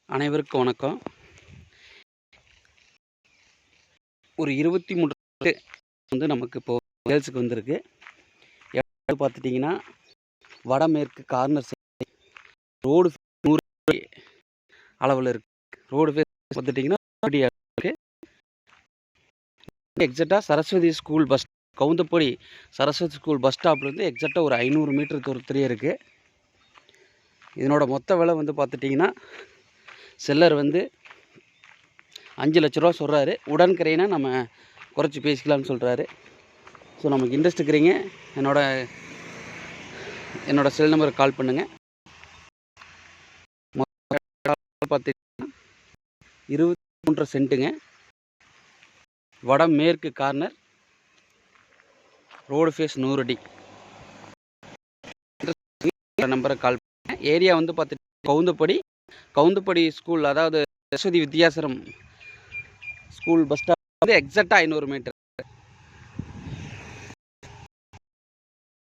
அனைவருக்கும் வணக்கம். ஒரு 23 வந்து நமக்கு இப்போ சேல்ஸுக்கு வந்திருக்கு. எவ்வளோ பார்த்துட்டிங்கன்னா, வடமேற்கு கார்னர் ரோடு 100 அளவில் இருக்குது. ரோடு ஃபேஸ் பார்த்துட்டிங்கன்னா இருக்குது. எக்ஸாக்டாக Saraswati school bus Kavundapadi Saraswati school bus ஸ்டாப்லேருந்து எக்ஸாக்டாக ஒரு 500 மீட்டர் தூரத்துலேயே இருக்குது. இதனோட மொத்த விலை வந்து பார்த்துட்டிங்கன்னா, செல்லர் வந்து 5 லட்ச ரூபா சொல்கிறாரு. உடன்கரைனா நம்ம குறைச்சி பேசிக்கலாம்னு சொல்கிறாரு. ஸோ நமக்கு இன்ட்ரெஸ்ட் இருக்கிறீங்க, என்னோட செல் நம்பருக்கு கால் பண்ணுங்கள். பார்த்தீங்கன்னா 23 சென்ட்டுங்க. வடமேற்கு கார்னர், ரோடு ஃபேஸ் 100 அடி. நம்பருக்கு கால் பண்ணுங்கள். ஏரியா வந்து பார்த்துட்டு கவுந்தப்படி ஸ்கூல், அதாவது Saraswati Vidyashram school bus stop வந்து எக்ஸாக்டாக 500 மீட்டர்.